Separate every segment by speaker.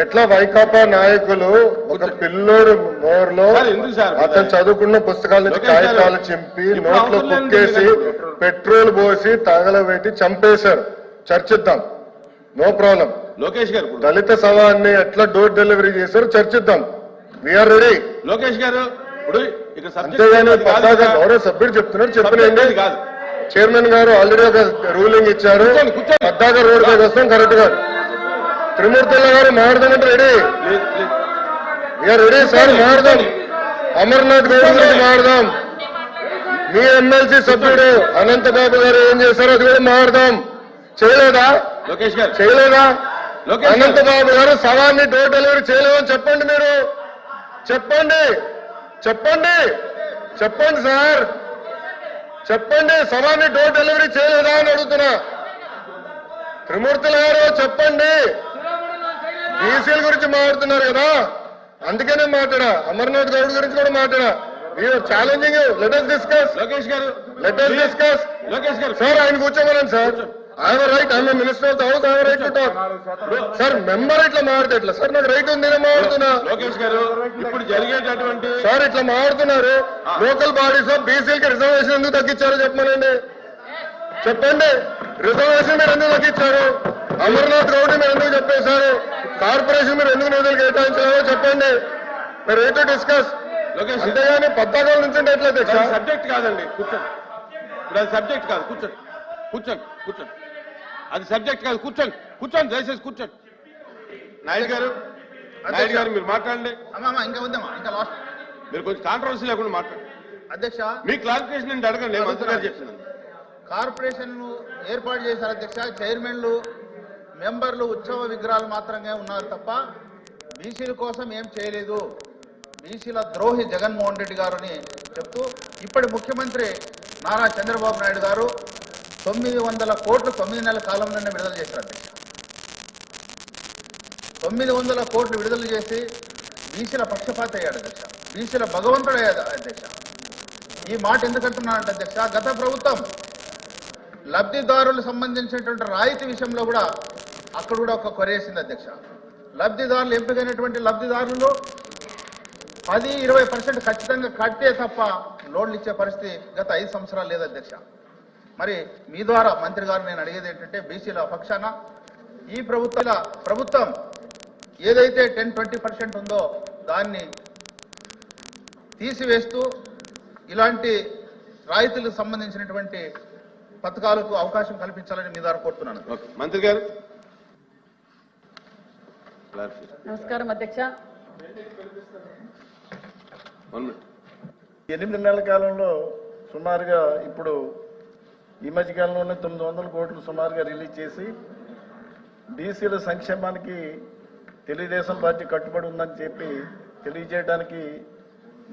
Speaker 1: ఎట్లా వైకాపా నాయకులు ఒక పిల్లోడు మోర్లో అతను చదువుకున్న పుస్తకాల నుంచి కాగితాలు చింపి నోట్లో కుక్కేసి పెట్రోల్ పోసి తగలబెట్టి చంపేశారు. చర్చిద్దాం, నో ప్రాబ్లం.
Speaker 2: లోకేష్ గారు
Speaker 1: దళిత సవాన్ని ఎట్లా డోర్ డెలివరీ చేశారు చర్చిద్దాం. We are ready.
Speaker 2: లోకేష్ గారు
Speaker 1: అంతేగాని పద్దాగా గౌరవ సభ్యుడు చెప్తున్నారు చెప్పలేండి. చైర్మన్ గారు ఆల్రెడీ ఒక రూలింగ్ ఇచ్చారు. పద్దాగా రోడ్ మీద వస్తాం కరెక్ట్ గా. త్రిమూర్తుల గారు మారుదామంటే రెడీ. వీఆర్ రెడీ సార్, మారుదాం. అమర్నాథ్ గౌడ్ గురించి మారుదాం. మీ ఎమ్మెల్సీ సభ్యుడు అనంతబాబు గారు ఏం చేశారో అది కూడా మారుదాం. చేయలేదా
Speaker 2: లోకేష్ గారు?
Speaker 1: చేయలేదా? అనంతబాబు గారు సవాన్ని డోర్ డెలివరీ చేయలేదని చెప్పండి. మీరు చెప్పండి, చెప్పండి, చెప్పండి సార్, చెప్పండి. సవాన్ని డోర్ డెలివరీ చేయలేదా అని అడుగుతున్నా. త్రిమూర్తుల గారు చెప్పండి. బీసీల గురించి మాట్లాడుతున్నారు కదా, అందుకనే మాట్లాడా. అమర్నాథ్ గౌడ్ గురించి కూడా మాట్లాడా. Challenging. Let us discuss.
Speaker 2: Lokesh garu
Speaker 1: let us discuss.
Speaker 2: Lokesh garu
Speaker 1: sir ఆయన కూర్చోమనండి sir. I'm right, I'm minister of the house, I'm right to talk. Sir member ఇట్లా మాట్లాడితే ఎట్లా సార్? నాకు రైట్ ఉంది, నేను మాట్లాడుతున్నా.
Speaker 2: లోకేష్ గారు ఇప్పుడు జరిగేటటువంటి
Speaker 1: సార్ ఇట్లా మాట్లాడుతున్నారు. లోకల్ బాడీస్ ఆఫ్ బీసీలకి రిజర్వేషన్ ఎందుకు తగ్గించారో చెప్పమనండి. చెప్పండి, రిజర్వేషన్ మీరు ఎందుకు తగ్గించారు? అమర్నాథ్ గౌడ్ మీరు ఎందుకు చెప్పేశారు? కార్పొరేషన్ మీరు ఎందుకు నిధులు కేటాయించారో చెప్పండి. మీరు రైట్ టు డిస్కస్. అంతేగాని పద్దాకాల నుంచి ఎట్లా తెచ్చా?
Speaker 2: సబ్జెక్ట్ కాదండి, కూర్చోండి. ఇప్పుడు అది సబ్జెక్ట్ కాదు, కూర్చోండి, కూర్చోండి, కూర్చోండి. అది సబ్జెక్ట్ కాదు, కూర్చోండి, కూర్చోండి, దయచేసి కూర్చోండి. నాయుడు గారు, నాయుడు గారు మీరు మాట్లాడండి.
Speaker 3: ఇంకా ఉందమ్మా, ఇంకా లాస్ట్
Speaker 2: మీరు కొంచెం కాంట్రవర్సీ లేకుండా మాట్లాడండి.
Speaker 3: అధ్యక్ష,
Speaker 2: మీ క్లారిఫికేషన్ నేను అడగండి. నేను మంత్రి గారు చెప్తున్నాను.
Speaker 3: కార్పొరేషన్లు ఏర్పాటు చేశారు అధ్యక్ష. చైర్మన్లు, మెంబర్లు ఉత్సవ విగ్రహాలు మాత్రమే ఉన్నారు తప్ప బీసీల కోసం ఏం చేయలేదు. బీసీల ద్రోహి జగన్మోహన్ రెడ్డి గారు అని చెప్తూ ఇప్పటి ముఖ్యమంత్రి నారా చంద్రబాబు నాయుడు గారు 900 కోట్లు 9 నెలల కాలంలోనే విడుదల చేశారు అధ్యక్ష. 900 కోట్లు విడుదల చేసి బీసీల పక్షపాత అయ్యాడు అధ్యక్ష. బీసీల భగవంతుడు అయ్యాడు అధ్యక్ష. ఈ మాట ఎందుకంటున్నానంటే అధ్యక్ష, గత ప్రభుత్వం లబ్ధిదారులకు సంబంధించినటువంటి రాయితీ విషయంలో కూడా అక్కడ కూడా ఒక కొరేసింది అధ్యక్ష. లబ్ధిదారులు ఎంపికైనటువంటి లబ్ధిదారులు 10-20% ఖచ్చితంగా కట్టే తప్ప లోన్లు ఇచ్చే పరిస్థితి గత 5 సంవత్సరాలు లేదు అధ్యక్ష. మరి మీ ద్వారా మంత్రి గారు నేను అడిగేది ఏంటంటే, బీసీల పక్షాన ఈ ప్రభుత్వం ఏదైతే 10-20% ఉందో దాన్ని తీసివేస్తూ ఇలాంటి రాయితీలకు సంబంధించినటువంటి పథకాలకు అవకాశం కల్పించాలని మీ ద్వారా కోరుతున్నాను.
Speaker 2: మంత్రి గారు.
Speaker 4: నమస్కారం అధ్యక్ష.
Speaker 5: 8 నెలల కాలంలో సుమారుగా ఇప్పుడు ఈ మధ్యకాలంలోనే 900 కోట్లు సుమారుగా రిలీజ్ చేసి బీసీల సంక్షేమానికి తెలుగుదేశం పార్టీ కట్టుబడి ఉందని చెప్పి తెలియజేయడానికి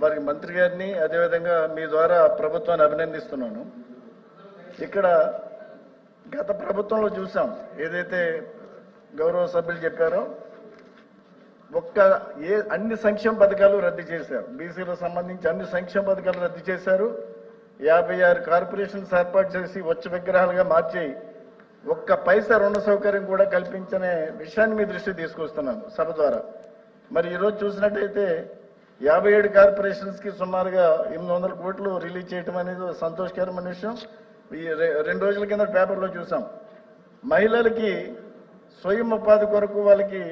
Speaker 5: వారికి మంత్రి గారిని అదేవిధంగా మీ ద్వారా ప్రభుత్వాన్ని అభినందిస్తున్నాను. ఇక్కడ గత ప్రభుత్వంలో చూసాం, ఏదైతే గౌరవ సభ్యులు చెప్పారో అన్ని సంక్షేమ పథకాలు రద్దు చేశారు. బీసీలకు సంబంధించి అన్ని సంక్షేమ పథకాలు రద్దు చేశారు. 56 కార్పొరేషన్స్ ఏర్పాటు చేసి వచ్చ విగ్రహాలుగా మార్చి ఒక్క పైసా రుణ సౌకర్యం కూడా కల్పించనే విషయాన్ని మీ దృష్టికి తీసుకొస్తున్నాను సభ ద్వారా. మరి ఈరోజు చూసినట్టయితే 57 కార్పొరేషన్స్ కి సుమారుగా 800 కోట్లు రిలీజ్ చేయడం అనేది సంతోషకరమైన విషయం. ఈ 2 రోజుల కింద పేపర్లో చూసాం. మహిళలకి స్వయం ఉపాధి కొరకు వాళ్ళకి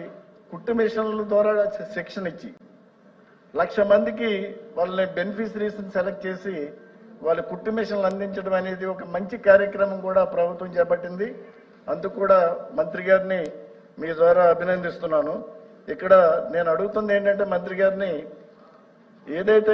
Speaker 5: కుట్టు మిషన్ల ద్వారా శిక్షణ ఇచ్చి 1,00,000 మందికి వాళ్ళని బెనిఫిషరీస్ సెలెక్ట్ చేసి వాళ్ళ కుట్టు మిషన్లు అందించడం అనేది ఒక మంచి కార్యక్రమం కూడా ప్రభుత్వం చేపట్టింది. అందుకు కూడా మంత్రి గారిని మీ ద్వారా అభినందిస్తున్నాను. ఇక్కడ నేను అడుగుతుంది ఏంటంటే మంత్రి గారిని, ఏదైతే